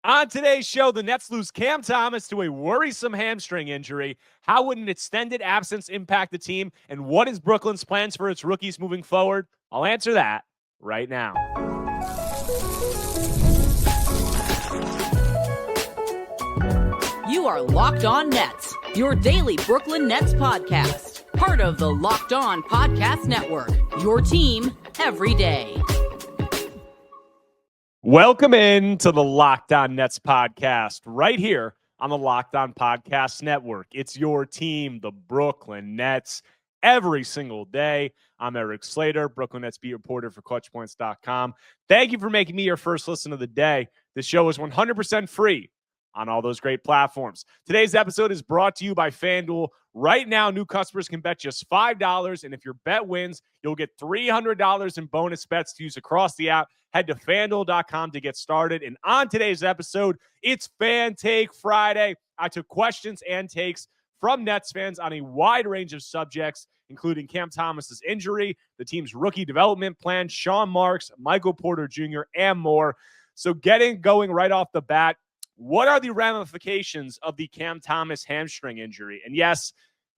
On today's show, the Nets lose Cam Thomas to a worrisome hamstring injury. How would an extended absence impact the team? And what is Brooklyn's plans for its rookies moving forward? I'll answer that right now. You are Locked On Nets, your daily Brooklyn Nets podcast. Part of the Locked On Podcast Network, your team every day. Welcome in to the Locked On Nets podcast right here on the Locked On Podcast Network. It's your team, the Brooklyn Nets, every single day. I'm Erik Slater, Brooklyn Nets beat reporter for ClutchPoints.com. Thank you for making me your first listen of the day. This show is 100% free on all those great platforms. Today's episode is brought to you by FanDuel. Right now, new customers can bet just $5, and if your bet wins, you'll get $300 in bonus bets to use across the app. Head to FanDuel.com to get started. And on today's episode, it's Fan Take Friday. I took questions and takes from Nets fans on a wide range of subjects, including Cam Thomas's injury, the team's rookie development plan, Sean Marks, Michael Porter Jr., and more. So getting going right off the bat, what are the ramifications of the Cam Thomas hamstring injury? And yes,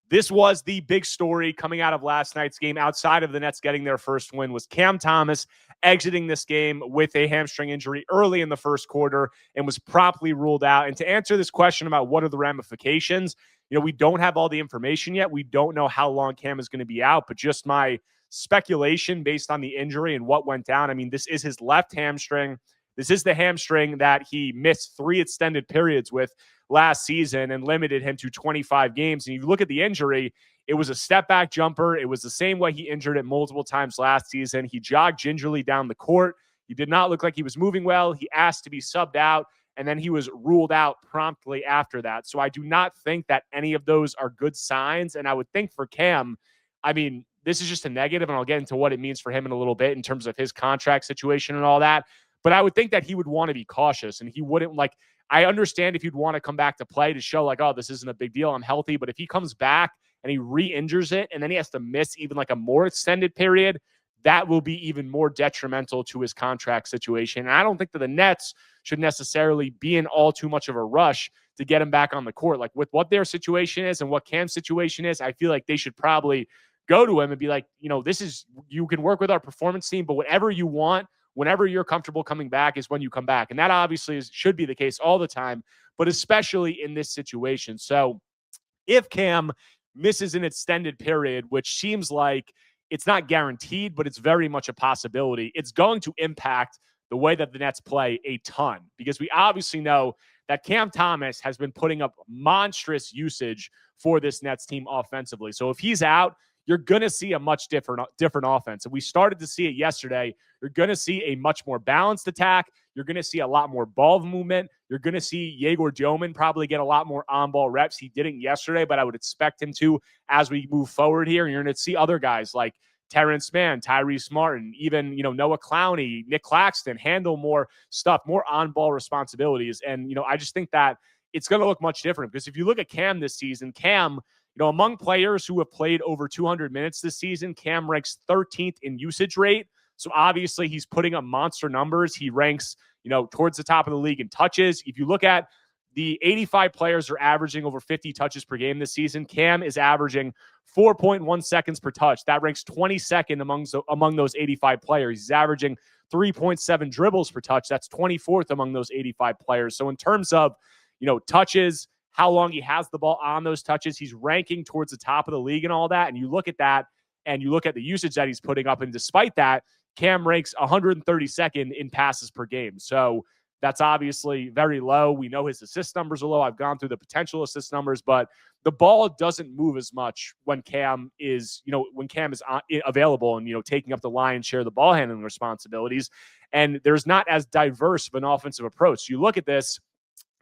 this was the big story coming out of last night's game outside of the Nets getting their first win was Cam Thomas exiting this game with a hamstring injury early in the first quarter and was promptly ruled out. And to answer this question about what are the ramifications, we don't have all the information yet. We don't know how long Cam is going to be out, but just my speculation based on the injury and what went down. I mean, this is his left hamstring. This is the hamstring that he missed 3 extended periods with last season and limited him to 25 games. And you look at the injury, it was a step-back jumper. It was the same way he injured it multiple times last season. He jogged gingerly down the court. He did not look like he was moving well. He asked to be subbed out, and then he was ruled out promptly after that. So I do not think that any of those are good signs. And I would think for Cam, I mean, this is just a negative, and I'll get into what it means for him in a little bit in terms of his contract situation and all that. But I would think that he would want to be cautious, and he wouldn't I understand if he'd want to come back to play to show oh, this isn't a big deal. I'm healthy. But if he comes back and he re-injures it and then he has to miss even a more extended period, that will be even more detrimental to his contract situation. And I don't think that the Nets should necessarily be in all too much of a rush to get him back on the court. With what their situation is and what Cam's situation is, I feel like they should probably go to him and be like, you can work with our performance team, but whatever you want, whenever you're comfortable coming back is when you come back. And that obviously should be the case all the time, but especially in this situation. So if Cam misses an extended period, which seems like it's not guaranteed, but it's very much a possibility, it's going to impact the way that the Nets play a ton, because we obviously know that Cam Thomas has been putting up monstrous usage for this Nets team offensively. So if he's out, you're going to see a much different offense. And we started to see it yesterday. You're going to see a much more balanced attack. You're going to see a lot more ball movement. You're going to see Yegor Dioman probably get a lot more on-ball reps. He didn't yesterday, but I would expect him to as we move forward here. And you're going to see other guys like Terrence Mann, Tyrese Martin, even, Noah Clowney, Nick Claxton handle more stuff, more on-ball responsibilities. And, I just think that it's going to look much different, because if you look at Cam this season, Cam, among players who have played over 200 minutes this season, Cam ranks 13th in usage rate. So obviously he's putting up monster numbers. He ranks, towards the top of the league in touches. If you look at the 85 players are averaging over 50 touches per game this season, Cam is averaging 4.1 seconds per touch. That ranks 22nd among those 85 players. He's averaging 3.7 dribbles per touch. That's 24th among those 85 players. So in terms of, touches, how long he has the ball on those touches, he's ranking towards the top of the league and all that. And you look at that and you look at the usage that he's putting up. And despite that, Cam ranks 132nd in passes per game. So that's obviously very low. We know his assist numbers are low. I've gone through the potential assist numbers, but the ball doesn't move as much when Cam is, available and, taking up the lion's share of the ball handling responsibilities. And there's not as diverse of an offensive approach. You look at this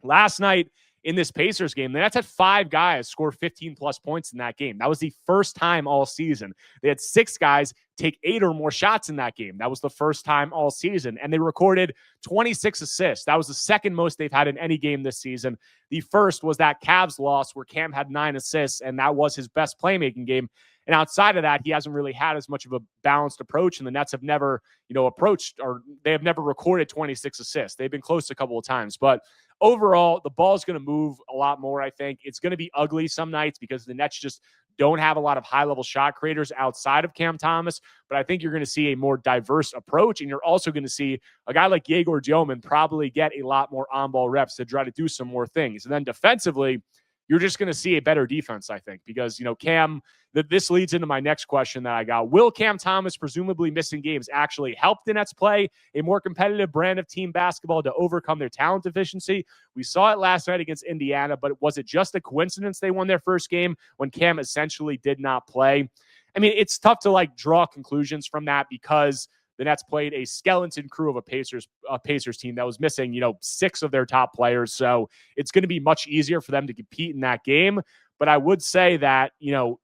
last night, in this Pacers game, the Nets had 5 guys score 15-plus points in that game. That was the first time all season. They had 6 guys take 8 or more shots in that game. That was the first time all season. And they recorded 26 assists. That was the second most they've had in any game this season. The first was that Cavs loss where Cam had 9 assists, and that was his best playmaking game. And outside of that, he hasn't really had as much of a balanced approach, and the Nets have never, approached, or they have never recorded 26 assists. They've been close a couple of times, but overall, the ball is going to move a lot more, I think. It's going to be ugly some nights because the Nets just don't have a lot of high-level shot creators outside of Cam Thomas, but I think you're going to see a more diverse approach, and you're also going to see a guy like Yegor Dioman probably get a lot more on-ball reps to try to do some more things. And then defensively, you're just going to see a better defense, I think, because, Cam, this leads into my next question that I got. Will Cam Thomas, presumably missing games, actually help the Nets play a more competitive brand of team basketball to overcome their talent deficiency? We saw it last night against Indiana, but was it just a coincidence they won their first game when Cam essentially did not play? I mean, it's tough to draw conclusions from that because the Nets played a skeleton crew of a Pacers team that was missing, 6 of their top players. So it's going to be much easier for them to compete in that game. But I would say that,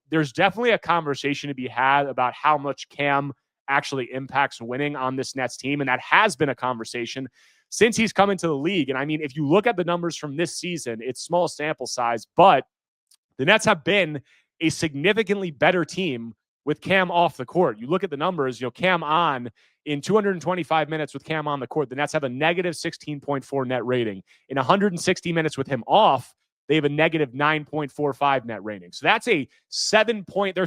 there's definitely a conversation to be had about how much Cam actually impacts winning on this Nets team. And that has been a conversation since he's come into the league. And I mean, if you look at the numbers from this season, it's small sample size, but the Nets have been a significantly better team with Cam off the court. You look at the numbers, Cam on in 225 minutes with Cam on the court, the Nets have a negative 16.4 net rating. In 160 minutes with him off, they have a negative 9.45 net rating. So that's they're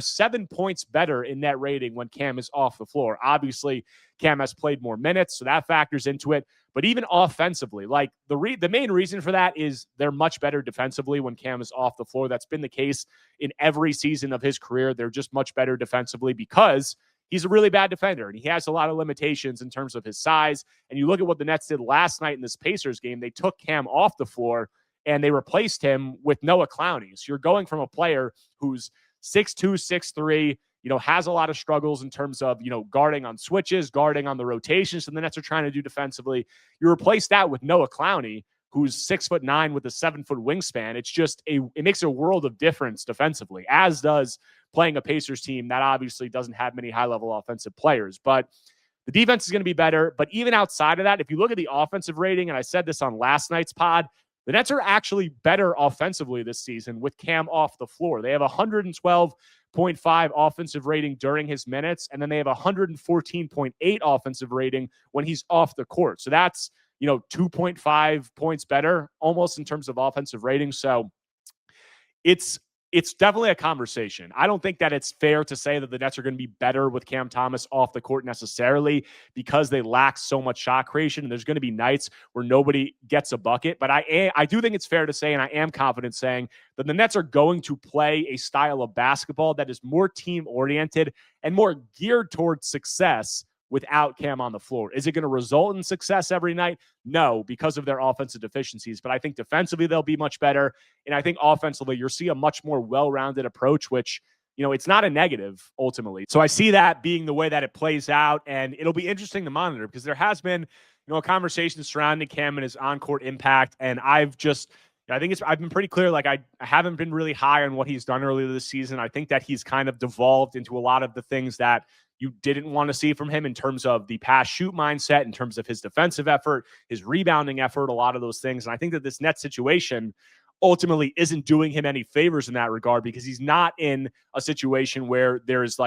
7 points better in net rating when Cam is off the floor. Obviously, Cam has played more minutes, so that factors into it. But even offensively, the main reason for that is they're much better defensively when Cam is off the floor. That's been the case in every season of his career. They're just much better defensively because he's a really bad defender, and he has a lot of limitations in terms of his size. And you look at what the Nets did last night in this Pacers game. They took Cam off the floor, and they replaced him with Noah Clowney. So you're going from a player who's 6'2", 6'3", has a lot of struggles in terms of, guarding on switches, guarding on the rotations, and the Nets are trying to do defensively. You replace that with Noah Clowney, who's 6'9" with a 7-foot wingspan. It makes a world of difference defensively, as does playing a Pacers team that obviously doesn't have many high-level offensive players. But the defense is going to be better. But even outside of that, if you look at the offensive rating, and I said this on last night's pod, the Nets are actually better offensively this season with Cam off the floor. They have 112.5 offensive rating during his minutes, and then they have 114.8 offensive rating when he's off the court. So that's, 2.5 points better almost in terms of offensive rating. So it's definitely a conversation. I don't think that it's fair to say that the Nets are going to be better with Cam Thomas off the court necessarily because they lack so much shot creation. And there's going to be nights where nobody gets a bucket. But I do think it's fair to say, and I am confident saying, that the Nets are going to play a style of basketball that is more team-oriented and more geared towards success without Cam on the floor. Is it going to result in success every night? No, because of their offensive deficiencies. But I think defensively they'll be much better. And I think offensively you'll see a much more well-rounded approach, which, it's not a negative ultimately. So I see that being the way that it plays out. And it'll be interesting to monitor because there has been, a conversation surrounding Cam and his on-court impact. And I've been pretty clear. I haven't been really high on what he's done earlier this season. I think that he's kind of devolved into a lot of the things that you didn't want to see from him in terms of the pass shoot mindset, in terms of his defensive effort, his rebounding effort, a lot of those things. And I think that this Nets situation ultimately isn't doing him any favors in that regard because he's not in a situation where there's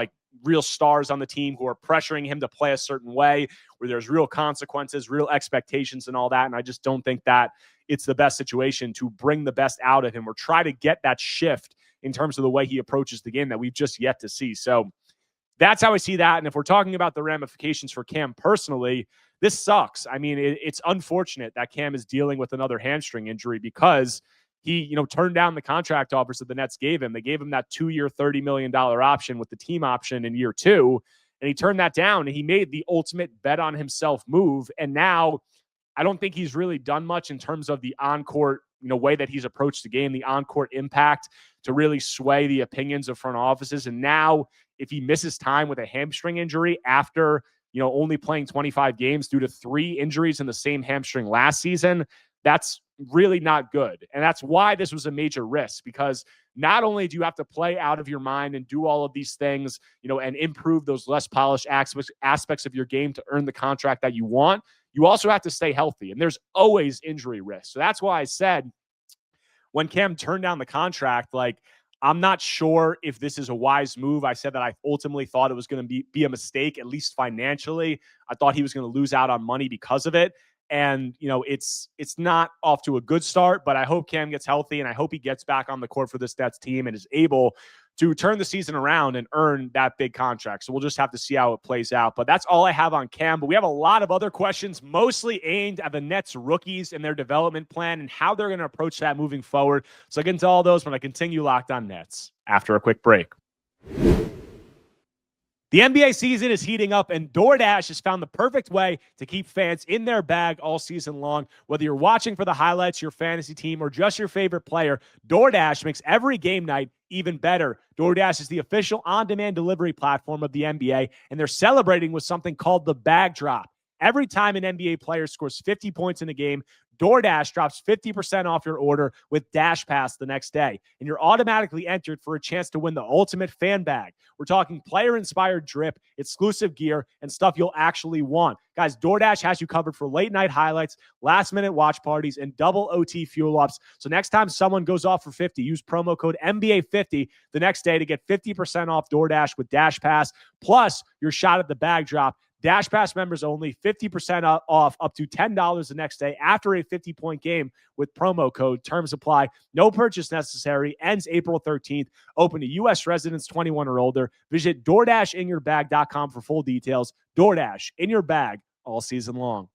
real stars on the team who are pressuring him to play a certain way, where there's real consequences, real expectations and all that. And I just don't think that it's the best situation to bring the best out of him or try to get that shift in terms of the way he approaches the game that we've just yet to see. So that's how I see that. And if we're talking about the ramifications for Cam personally, this sucks. I mean, it's unfortunate that Cam is dealing with another hamstring injury because he, turned down the contract offers that the Nets gave him. They gave him that 2-year, $30 million option with the team option in year 2. And he turned that down and he made the ultimate bet on himself move. And now I don't think he's really done much in terms of the on-court, way that he's approached the game, the on-court impact to really sway the opinions of front offices. And now if he misses time with a hamstring injury after, only playing 25 games due to 3 injuries in the same hamstring last season, that's really not good. And that's why this was a major risk, because not only do you have to play out of your mind and do all of these things, and improve those less polished aspects of your game to earn the contract that you want, you also have to stay healthy. And there's always injury risk. So that's why I said when Cam turned down the contract, I'm not sure if this is a wise move. I said that I ultimately thought it was going to be a mistake, at least financially. I thought he was going to lose out on money because of it. And, it's not off to a good start, but I hope Cam gets healthy and I hope he gets back on the court for this Nets team and is able to turn the season around and earn that big contract. So we'll just have to see how it plays out. But that's all I have on Cam. But we have a lot of other questions, mostly aimed at the Nets rookies and their development plan and how they're going to approach that moving forward. So I get into all those when I continue Locked On Nets after a quick break. The NBA season is heating up, and DoorDash has found the perfect way to keep fans in their bag all season long. Whether you're watching for the highlights, your fantasy team, or just your favorite player, DoorDash makes every game night even better. DoorDash is the official on-demand delivery platform of the NBA, and they're celebrating with something called the Bag Drop. Every time an NBA player scores 50 points in a game, DoorDash drops 50% off your order with Dash Pass the next day, and you're automatically entered for a chance to win the ultimate fan bag. We're talking player-inspired drip, exclusive gear, and stuff you'll actually want. Guys, DoorDash has you covered for late-night highlights, last-minute watch parties, and double OT fuel ups. So next time someone goes off for 50, use promo code NBA50 the next day to get 50% off DoorDash with Dash Pass, plus your shot at the bag drop. Dash Pass members only, 50% off up to $10 the next day after a 50-point game with promo code. Terms apply. No purchase necessary. Ends April 13th. Open to U.S. residents 21 or older. Visit DoorDashInYourBag.com for full details. DoorDash, in your bag all season long.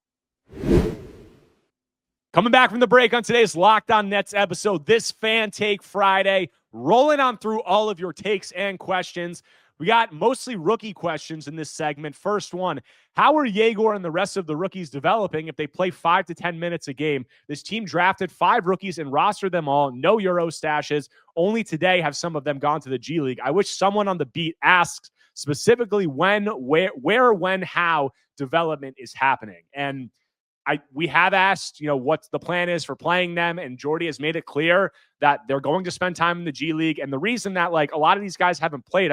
Coming back from the break on today's Locked On Nets episode, this Fan Take Friday, rolling on through all of your takes and questions. We got mostly rookie questions in this segment. First one, how are Yegor and the rest of the rookies developing if they play 5 to 10 minutes a game? This team drafted 5 rookies and rostered them all. No Euro stashes. Only today have some of them gone to the G League. I wish someone on the beat asks specifically when, where, when, how development is happening. And we have asked, what the plan is for playing them, and Jordy has made it clear that they're going to spend time in the G League. And the reason that a lot of these guys haven't played,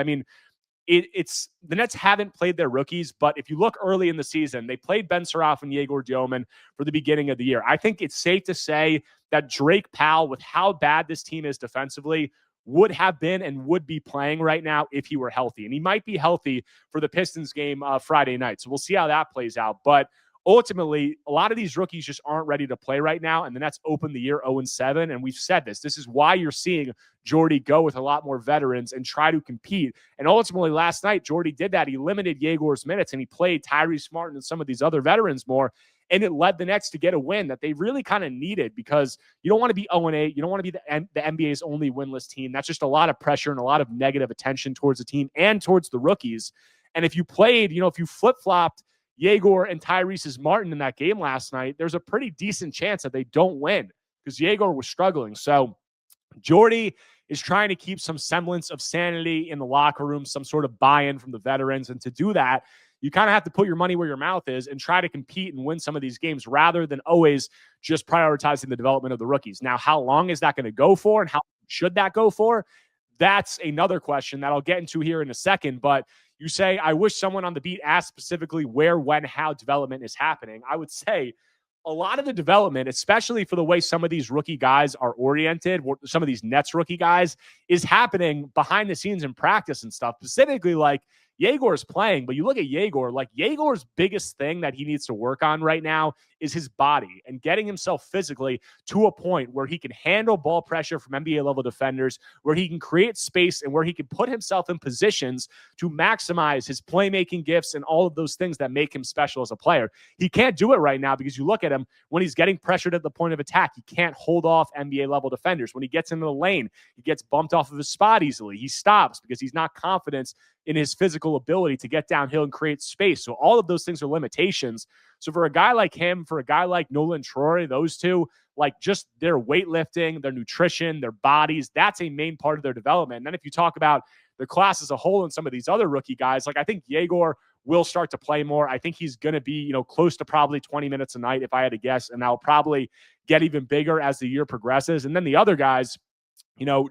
it's the Nets haven't played their rookies, but if you look early in the season, they played Ben Suraf and Yegor Dioman for the beginning of the year. I think it's safe to say that Drake Powell, with how bad this team is defensively, would have been and would be playing right now if he were healthy. And he might be healthy for the Pistons game Friday night. So we'll see how that plays out. But ultimately, a lot of these rookies just aren't ready to play right now, and the Nets open the year 0-7, and we've said this. This is why you're seeing Jordy go with a lot more veterans and try to compete. And ultimately, last night, Jordy did that. He limited Yegor's minutes, and he played Tyrese Martin and some of these other veterans more, and it led the Nets to get a win that they really kind of needed, because you don't want to be 0-8. You don't want to be the NBA's only winless team. That's just a lot of pressure and a lot of negative attention towards the team and towards the rookies. And if you played, if you flip-flopped Yegor and Tyrese Martin in that game last night, there's a pretty decent chance that they don't win, because Yegor was struggling. So Jordy is trying to keep some semblance of sanity in the locker room, some sort of buy-in from the veterans. And to do that, you kind of have to put your money where your mouth is and try to compete and win some of these games rather than always just prioritizing the development of the rookies. Now, how long is that going to go for, and how should that go for? That's another question that I'll get into here in a second. But you say, I wish someone on the beat asked specifically where, when, how development is happening. I would say a lot of the development, especially for the way some of these rookie guys are oriented, some of these Nets rookie guys, is happening behind the scenes in practice and stuff. Specifically, Yegor's playing, but you look at Yegor, Yegor's biggest thing that he needs to work on right now is his body and getting himself physically to a point where he can handle ball pressure from NBA level defenders, where he can create space, and where he can put himself in positions to maximize his playmaking gifts and all of those things that make him special as a player. He can't do it right now, because you look at him when he's getting pressured at the point of attack, he can't hold off NBA level defenders. When he gets into the lane, he gets bumped off of his spot easily. He stops because he's not confident in his physical ability to get downhill and create space. So all of those things are limitations. So for a guy like him, for a guy like Nolan Troy, those two, just their weightlifting, their nutrition, their bodies, that's a main part of their development. And then if you talk about the class as a whole and some of these other rookie guys, I think Yegor will start to play more. I think he's going to be, close to probably 20 minutes a night if I had to guess, and that'll probably get even bigger as the year progresses. And then the other guys,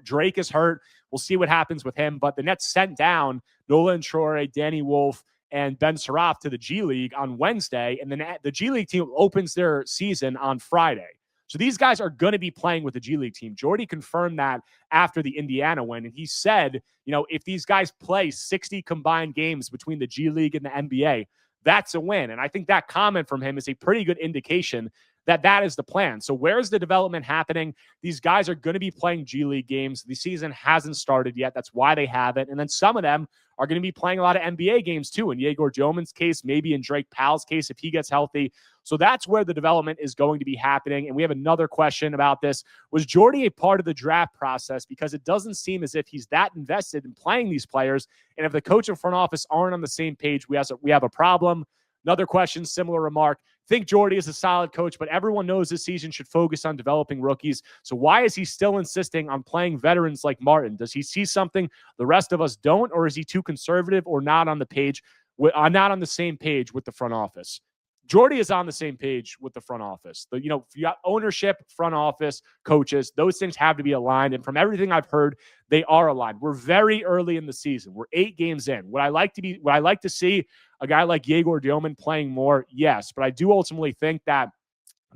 Drake is hurt. We'll see what happens with him. But the Nets sent down Nolan Troy, Danny Wolf, and Ben Suraf to the G League on Wednesday. And then the G League team opens their season on Friday. So these guys are going to be playing with the G League team. Jordy confirmed that after the Indiana win. And he said, if these guys play 60 combined games between the G League and the NBA, that's a win. And I think that comment from him is a pretty good indication that that is the plan. So where's the development happening? These guys are going to be playing G League games. The season hasn't started yet. That's why they haven't. And then some of them are going to be playing a lot of NBA games too. In Yegor Dioman's case, maybe in Drake Powell's case, if he gets healthy. So that's where the development is going to be happening. And we have another question about this. Was Jordy a part of the draft process? Because it doesn't seem as if he's that invested in playing these players. And if the coach and front office aren't on the same page, we have a problem. Another question, similar remark. Think Jordy is a solid coach, but everyone knows this season should focus on developing rookies. So why is he still insisting on playing veterans like Martin? Does he see something the rest of us don't, or is he too conservative or not on the same page with the front office? Jordy is on the same page with the front office. If you got ownership, front office, coaches, those things have to be aligned. And from everything I've heard, they are aligned. We're very early in the season. We're 8 games in. Would I like to see a guy like Yegor Dioman playing more? Yes. But I do ultimately think that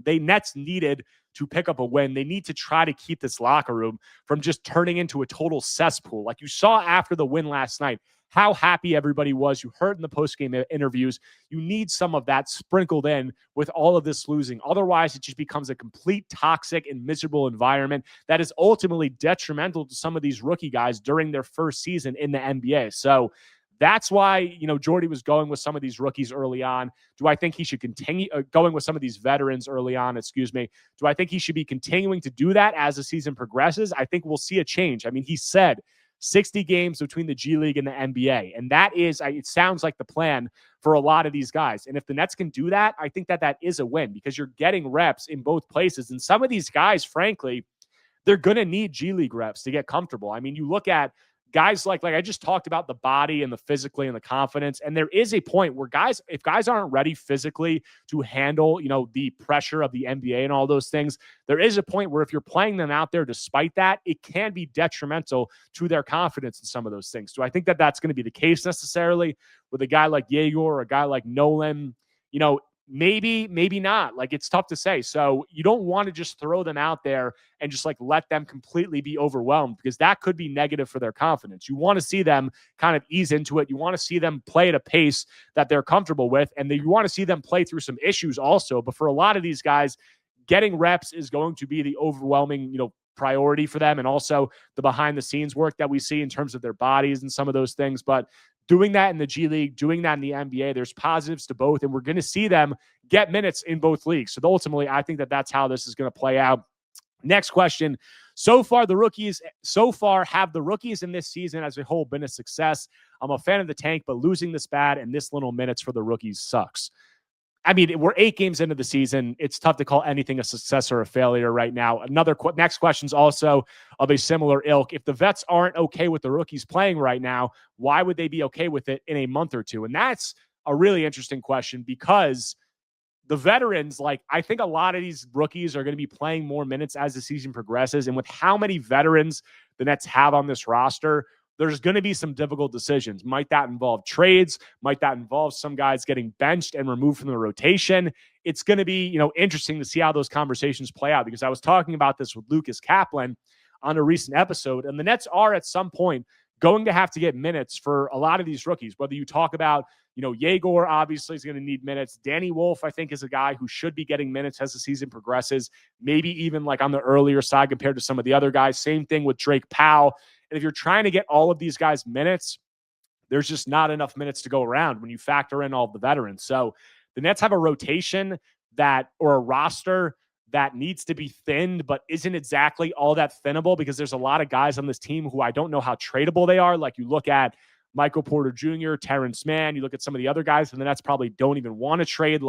the Nets needed to pick up a win. They need to try to keep this locker room from just turning into a total cesspool. Like you saw after the win last night, how happy everybody was. You heard in the postgame interviews. You need some of that sprinkled in with all of this losing. Otherwise, it just becomes a complete toxic and miserable environment that is ultimately detrimental to some of these rookie guys during their first season in the NBA. So that's why, Jordy was going with some of these rookies early on. Do I think he should continue going with some of these veterans early on? Do I think he should be continuing to do that as the season progresses? I think we'll see a change. I mean, he said 60 games between the G League and the NBA. And that is, it sounds like the plan for a lot of these guys. And if the Nets can do that, I think that is a win because you're getting reps in both places. And some of these guys, frankly, they're going to need G League reps to get comfortable. I mean, you look at guys like I just talked about the body and the physically and the confidence. And there is a point where if guys aren't ready physically to handle, the pressure of the NBA and all those things, there is a point where if you're playing them out there despite that, it can be detrimental to their confidence in some of those things. Do I think that that's going to be the case necessarily with a guy like Yegor or a guy like Nolan? Maybe not. It's tough to say. So you don't want to just throw them out there and just let them completely be overwhelmed because that could be negative for their confidence. You want to see them kind of ease into it. You want to see them play at a pace that they're comfortable with. And then you want to see them play through some issues also. But for a lot of these guys, getting reps is going to be the overwhelming, priority for them. And also the behind the scenes work that we see in terms of their bodies and some of those things. But doing that in the G League, doing that in the NBA, there's positives to both, and we're going to see them get minutes in both leagues. So ultimately, I think that that's how this is going to play out. Next question. So far, have the rookies in this season as a whole been a success? I'm a fan of the tank, but losing this bad and this little minutes for the rookies sucks. I mean, we're 8 games into the season. It's tough to call anything a success or a failure right now. Next question is also of a similar ilk. If the vets aren't okay with the rookies playing right now, why would they be okay with it in a month or two? And that's a really interesting question because the veterans, I think a lot of these rookies are going to be playing more minutes as the season progresses. And with how many veterans the Nets have on this roster, there's going to be some difficult decisions. Might that involve trades? Might that involve some guys getting benched and removed from the rotation? It's going to be, interesting to see how those conversations play out because I was talking about this with Lucas Kaplan on a recent episode, and the Nets are at some point going to have to get minutes for a lot of these rookies, whether you talk about, Yegor obviously is going to need minutes. Danny Wolf, I think, is a guy who should be getting minutes as the season progresses, maybe even on the earlier side compared to some of the other guys. Same thing with Drake Powell. And if you're trying to get all of these guys minutes, there's just not enough minutes to go around when you factor in all of the veterans. So the Nets have a rotation or a roster that needs to be thinned, but isn't exactly all that thinnable because there's a lot of guys on this team who I don't know how tradable they are. You look at Michael Porter Jr., Terrence Mann, you look at some of the other guys, and the Nets probably don't even want to trade.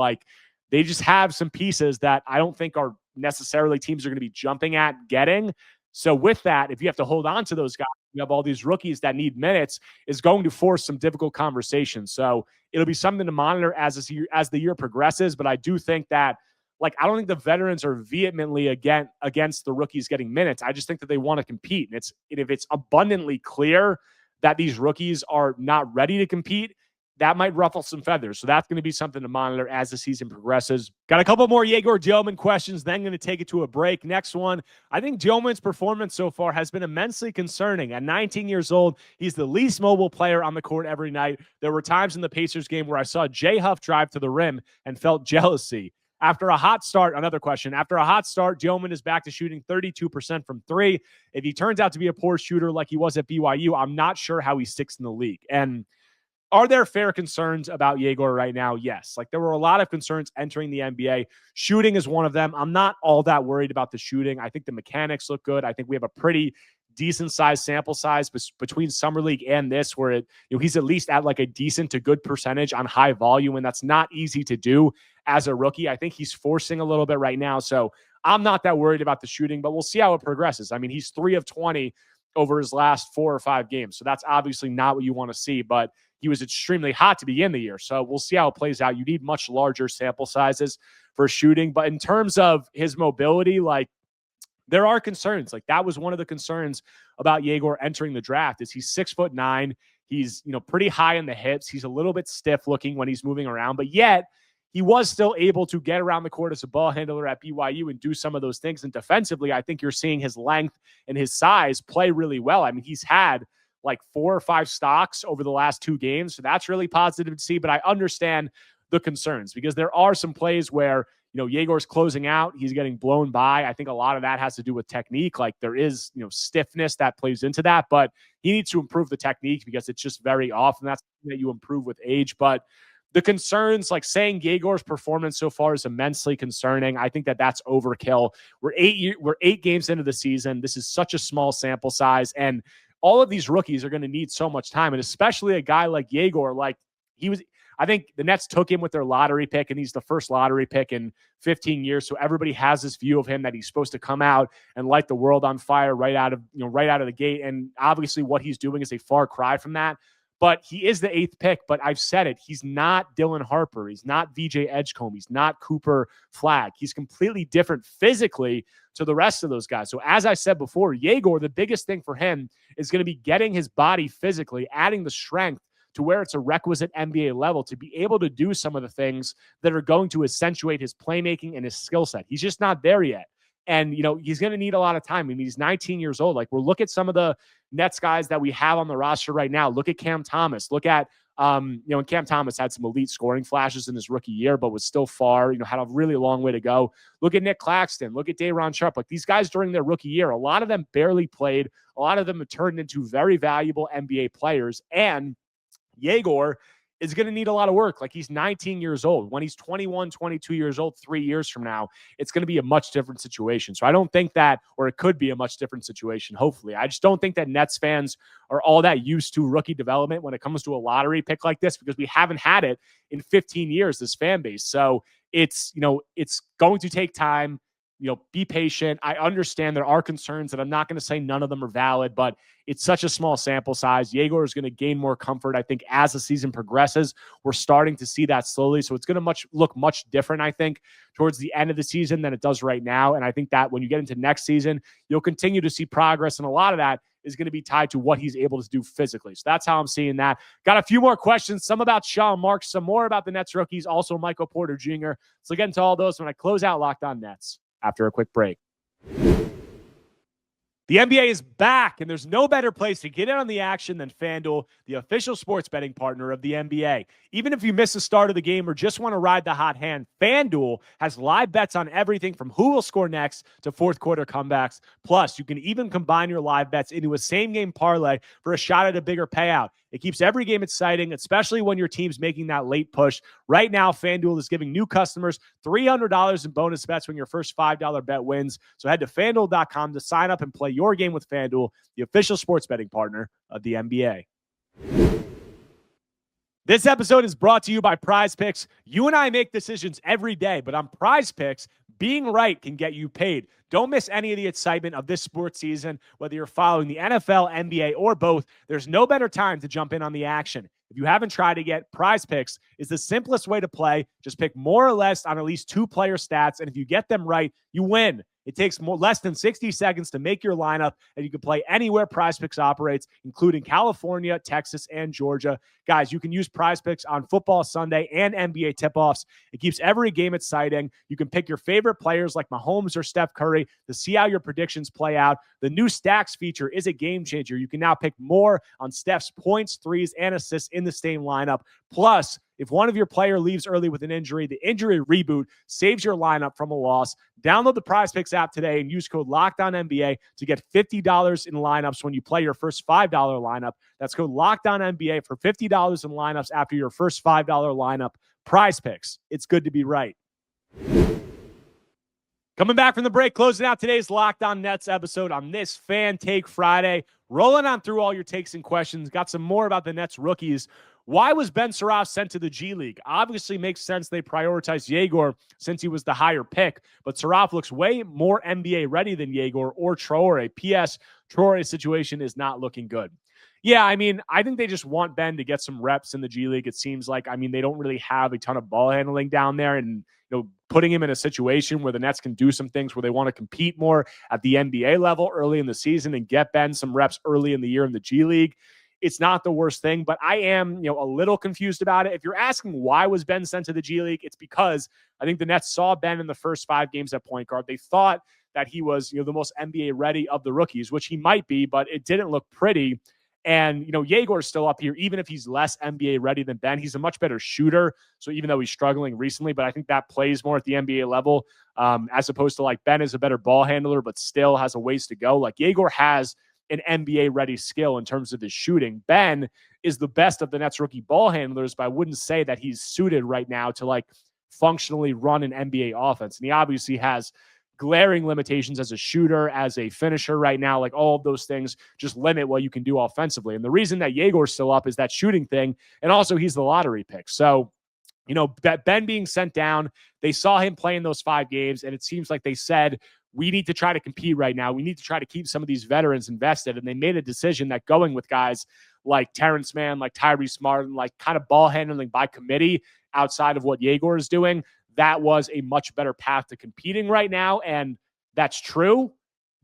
They just have some pieces that I don't think are necessarily teams are going to be jumping at getting. So with that, if you have to hold on to those guys, you have all these rookies that need minutes, is going to force some difficult conversations. So it'll be something to monitor as the year progresses. But I do think that, I don't think the veterans are vehemently against the rookies getting minutes. I just think that they want to compete. And if it's abundantly clear that these rookies are not ready to compete, that might ruffle some feathers. So that's going to be something to monitor as the season progresses. Got a couple more Yegor Dillman questions, then going to take it to a break. Next one, I think Dillman's performance so far has been immensely concerning. At 19 years old, he's the least mobile player on the court every night. There were times in the Pacers game where I saw Jay Huff drive to the rim and felt jealousy. After a hot start, another question. After a hot start, Dillman is back to shooting 32% from three. If he turns out to be a poor shooter like he was at BYU, I'm not sure how he sticks in the league. And are there fair concerns about Yegor right now? Yes. Like there were a lot of concerns entering the NBA. Shooting is one of them. I'm not all that worried about the shooting. I think the mechanics look good. I think we have a pretty decent size sample size between Summer League and this, where he's at least at like a decent to good percentage on high volume. And that's not easy to do as a rookie. I think he's forcing a little bit right now. So I'm not that worried about the shooting, but we'll see how it progresses. I mean, he's 3 of 20 over his last 4 or 5 games. So that's obviously not what you want to see, but he was extremely hot to begin the year. So we'll see how it plays out. You need much larger sample sizes for shooting. But in terms of his mobility, like there are concerns. Like that was one of the concerns about Yegor entering the draft is he's 6'9". He's, pretty high in the hips. He's a little bit stiff looking when he's moving around, but yet he was still able to get around the court as a ball handler at BYU and do some of those things. And defensively, I think you're seeing his length and his size play really well. I mean, he's had like 4 or 5 stocks over the last 2 games. So that's really positive to see, but I understand the concerns because there are some plays where, Yegor's closing out, he's getting blown by. I think a lot of that has to do with technique. Like there is, stiffness that plays into that, but he needs to improve the technique because it's just very off. And that's something that you improve with age. But the concerns, like saying Yegor's performance so far is immensely concerning. I think that that's overkill. We're 8 games into the season. This is such a small sample size. And all of these rookies are going to need so much time. And especially a guy like Yegor, I think the Nets took him with their lottery pick, and he's the first lottery pick in 15 years. So everybody has this view of him that he's supposed to come out and light the world on fire right out of the gate. And obviously what he's doing is a far cry from that. But he is the 8th pick. But I've said it. He's not Dylan Harper. He's not VJ Edgecombe. He's not Cooper Flagg. He's completely different physically to the rest of those guys. So as I said before, Yegor, the biggest thing for him is going to be getting his body physically, adding the strength to where it's a requisite NBA level to be able to do some of the things that are going to accentuate his playmaking and his skill set. He's just not there yet. And, he's going to need a lot of time. I mean, he's 19 years old. Like, look at some of the Nets guys that we have on the roster right now. Look at Cam Thomas. Look at, and Cam Thomas had some elite scoring flashes in his rookie year, but was still far, had a really long way to go. Look at Nick Claxton. Look at Day'Ron Sharpe. Like, these guys during their rookie year, a lot of them barely played. A lot of them have turned into very valuable NBA players. And Yegor is going to need a lot of work. Like, he's 19 years old. When he's 21, 22 years old, 3 years from now, it's going to be a much different situation. So I don't think that, or it could be a much different situation, hopefully. I just don't think that Nets fans are all that used to rookie development when it comes to a lottery pick like this, because we haven't had it in 15 years, this fan base. So it's, it's going to take time. Be patient. I understand there are concerns that I'm not going to say none of them are valid, but it's such a small sample size. Yegor is going to gain more comfort, I think, as the season progresses. We're starting to see that slowly. So it's going to look much different, I think, towards the end of the season than it does right now. And I think that when you get into next season, you'll continue to see progress. And a lot of that is going to be tied to what he's able to do physically. So that's how I'm seeing that. Got a few more questions, some about Sean Marks, some more about the Nets rookies, also Michael Porter Jr. So get into all those when I close out Locked On Nets after a quick break. The NBA is back, and there's no better place to get in on the action than FanDuel, the official sports betting partner of the NBA. Even if you miss the start of the game or just want to ride the hot hand, FanDuel has live bets on everything from who will score next to fourth quarter comebacks. Plus, you can even combine your live bets into a same-game parlay for a shot at a bigger payout. It keeps every game exciting, especially when your team's making that late push. Right now, FanDuel is giving new customers $300 in bonus bets when your first $5 bet wins. So head to FanDuel.com to sign up and play your game with FanDuel, the official sports betting partner of the NBA. This episode is brought to you by Prize Picks. You and I make decisions every day, but on Prize Picks, being right can get you paid. Don't miss any of the excitement of this sports season. Whether you're following the NFL, NBA, or both, there's no better time to jump in on the action. If you haven't tried it yet, Prize Picks is the simplest way to play. Just pick more or less on at least 2 player stats, and if you get them right, you win. It takes less than 60 seconds to make your lineup, and you can play anywhere PrizePicks operates, including California, Texas, and Georgia. Guys, you can use PrizePicks on football Sunday and NBA tip-offs. It keeps every game exciting. You can pick your favorite players like Mahomes or Steph Curry to see how your predictions play out. The new Stacks feature is a game changer. You can now pick more on Steph's points, threes, and assists in the same lineup. Plus, if one of your player leaves early with an injury, the injury reboot saves your lineup from a loss. Download the PrizePicks app today and use code LOCKEDONNBA to get $50 in lineups when you play your first $5 lineup. That's code LOCKEDONNBA for $50 in lineups after your first $5 lineup. PrizePicks. It's good to be right. Coming back from the break, closing out today's Locked On Nets episode on this Fan Take Friday. Rolling on through all your takes and questions. Got some more about the Nets rookies. Why was Ben Surratt sent to the G League? Obviously makes sense they prioritized Yegor since he was the higher pick, but Surratt looks way more NBA ready than Yegor or Traore. P.S. Traore's situation is not looking good. Yeah, I mean, I think they just want Ben to get some reps in the G League. It seems like, I mean, they don't really have a ton of ball handling down there, and putting him in a situation where the Nets can do some things where they want to compete more at the NBA level early in the season and get Ben some reps early in the year in the G League. It's not the worst thing, but I am, a little confused about it. If you're asking why was Ben sent to the G League, it's because I think the Nets saw Ben in the first 5 games at point guard. They thought that he was, the most NBA ready of the rookies, which he might be, but it didn't look pretty. And, Yegor's still up here, even if he's less NBA ready than Ben. He's a much better shooter. So even though he's struggling recently, but I think that plays more at the NBA level, as opposed to like Ben is a better ball handler, but still has a ways to go. Like Yegor has an NBA-ready skill in terms of his shooting. Ben is the best of the Nets rookie ball handlers, but I wouldn't say that he's suited right now to like functionally run an NBA offense. And he obviously has glaring limitations as a shooter, as a finisher right now. Like all of those things just limit what you can do offensively. And the reason that Yegor's still up is that shooting thing. And also he's the lottery pick. So, Ben being sent down, they saw him play in those 5 games, and it seems like they said, we need to try to compete right now. We need to try to keep some of these veterans invested. And they made a decision that going with guys like Terrence Mann, like Tyrese Martin, like kind of ball handling by committee outside of what Yegor is doing, that was a much better path to competing right now. And that's true.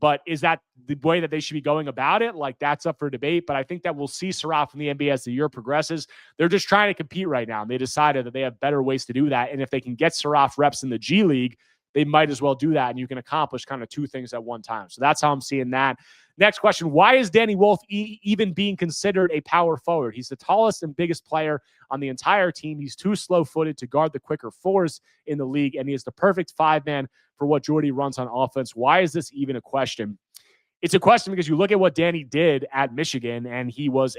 But is that the way that they should be going about it? Like, that's up for debate. But I think that we'll see Surratt from the NBA as the year progresses. They're just trying to compete right now. And they decided that they have better ways to do that. And if they can get Surratt reps in the G League, they might as well do that. And you can accomplish kind of 2 things at one time. So that's how I'm seeing that. Next question. Why is Danny Wolf even being considered a power forward? He's the tallest and biggest player on the entire team. He's too slow-footed to guard the quicker 4s in the league, and he is the perfect 5-man for what Jordy runs on offense. Why is this even a question? It's a question because you look at what Danny did at Michigan, and he was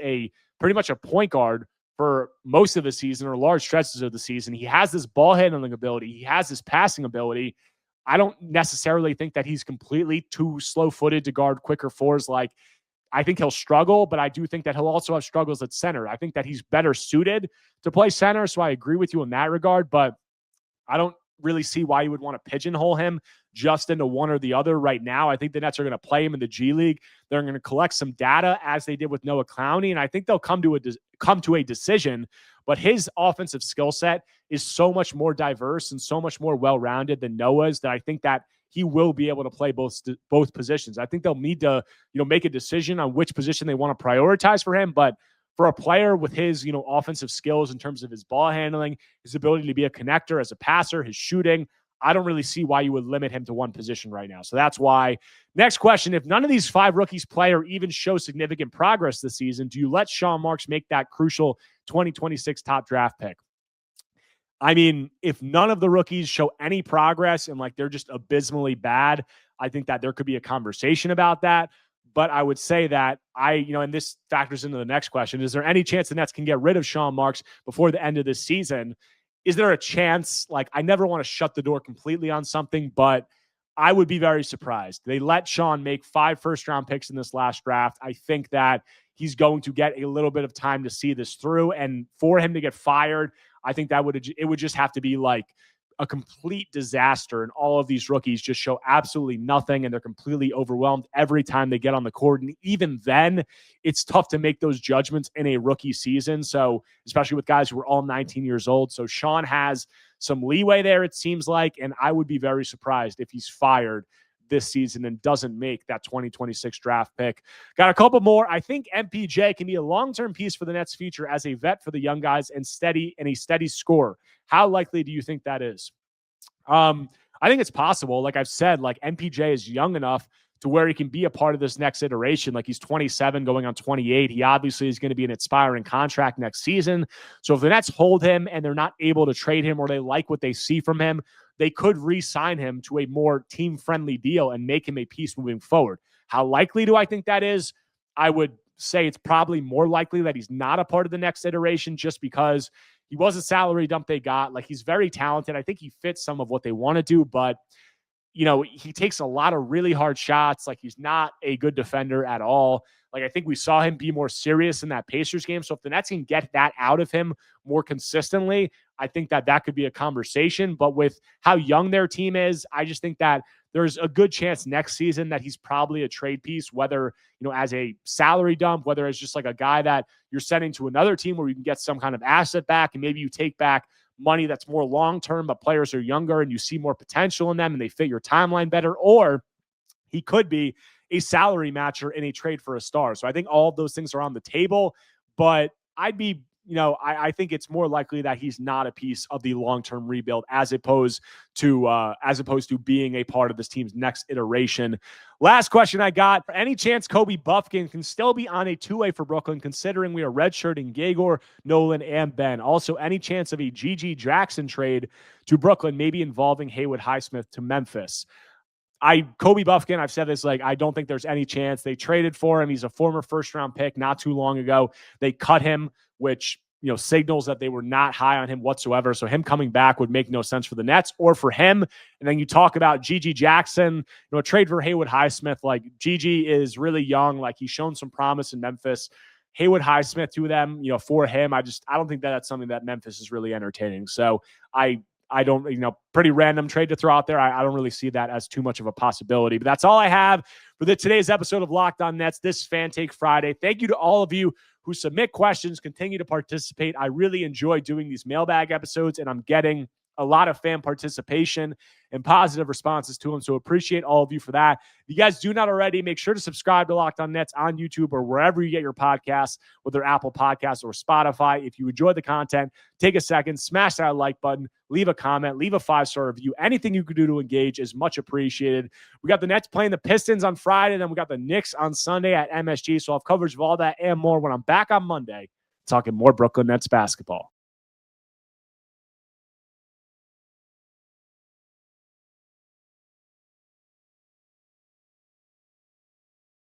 pretty much a point guard for most of the season or large stretches of the season. He has this ball handling ability. He has this passing ability. I don't necessarily think that he's completely too slow-footed to guard quicker 4s. Like, I think he'll struggle, but I do think that he'll also have struggles at center. I think that he's better suited to play center, so I agree with you in that regard, but I don't really see why you would want to pigeonhole him just into one or the other right now. I think the Nets are going to play him in the G League. They're going to collect some data as they did with Noah Clowney, and I think they'll come to a decision. But his offensive skill set is so much more diverse and so much more well-rounded than Noah's that I think that he will be able to play both positions. I think they'll need to, make a decision on which position they want to prioritize for him. But for a player with his, offensive skills in terms of his ball handling, his ability to be a connector as a passer, his shooting, I don't really see why you would limit him to one position right now. So that's why. Next question. If none of these 5 rookies play or even show significant progress this season, do you let Sean Marks make that crucial 2026 top draft pick? I mean, if none of the rookies show any progress and like they're just abysmally bad, I think that there could be a conversation about that. But I would say that and this factors into the next question, is there any chance the Nets can get rid of Sean Marks before the end of this season? Is there a chance? Like, I never want to shut the door completely on something, but I would be very surprised. They let Sean make 5 first-round picks in this last draft. I think that he's going to get a little bit of time to see this through. And for him to get fired, I think that it would just have to be like a complete disaster, and all of these rookies just show absolutely nothing, and they're completely overwhelmed every time they get on the court. And even then, it's tough to make those judgments in a rookie season. So especially with guys who are all 19 years old. So Sean has some leeway there, it seems like, and I would be very surprised if he's fired this season and doesn't make that 2026 draft pick. Got a couple more. I think MPJ can be a long-term piece for the Nets' future as a vet for the young guys and a steady scorer. How likely do you think that is? I think it's possible. Like I've said, like MPJ is young enough to where he can be a part of this next iteration. Like he's 27 going on 28. He obviously is going to be an expiring contract next season. So if the Nets hold him and they're not able to trade him or they like what they see from him, they could re-sign him to a more team-friendly deal and make him a piece moving forward. How likely do I think that is? I would say it's probably more likely that he's not a part of the next iteration just because he was a salary dump they got. Like he's very talented. I think he fits some of what they want to do, but you know, he takes a lot of really hard shots. Like he's not a good defender at all. Like I think we saw him be more serious in that Pacers game. So if the Nets can get that out of him more consistently, I think that could be a conversation. But with how young their team is, I just think that there's a good chance next season that he's probably a trade piece, whether, you know, as a salary dump, whether it's just like a guy that you're sending to another team where you can get some kind of asset back and maybe you take back money that's more long-term, but players are younger and you see more potential in them and they fit your timeline better, or he could be a salary matcher in a trade for a star. So I think all of those things are on the table, but I'd be, you know, I think it's more likely that he's not a piece of the long-term rebuild as opposed to being a part of this team's next iteration. Last question I got: any chance Kobe Buffkin can still be on a two-way for Brooklyn, considering we are redshirting Gagor, Nolan, and Ben? Also, any chance of a Gigi Jackson trade to Brooklyn, maybe involving Haywood Highsmith to Memphis? Kobe Buffkin, I've said this, like, I don't think there's any chance. They traded for him. He's a former first-round pick not too long ago. They cut him, which, you know, signals that they were not high on him whatsoever. So him coming back would make no sense for the Nets or for him. And then you talk about Gigi Jackson, you know, a trade for Haywood Highsmith. Like, Gigi is really young. Like, he's shown some promise in Memphis. Haywood Highsmith to them, you know, for him, I don't think that's something that Memphis is really entertaining. So I don't, you know, pretty random trade to throw out there. I don't really see that as too much of a possibility. But that's all I have for today's episode of Locked On Nets, this Fan Take Friday. Thank you to all of you who submit questions, continue to participate. I really enjoy doing these mailbag episodes, and I'm getting a lot of fan participation and positive responses to them. So appreciate all of you for that. If you guys do not already, make sure to subscribe to Locked On Nets on YouTube or wherever you get your podcasts, whether Apple Podcasts or Spotify. If you enjoy the content, take a second, smash that like button, leave a comment, leave a 5-star review. Anything you can do to engage is much appreciated. We got the Nets playing the Pistons on Friday, then we got the Knicks on Sunday at MSG. So I'll have coverage of all that and more when I'm back on Monday talking more Brooklyn Nets basketball.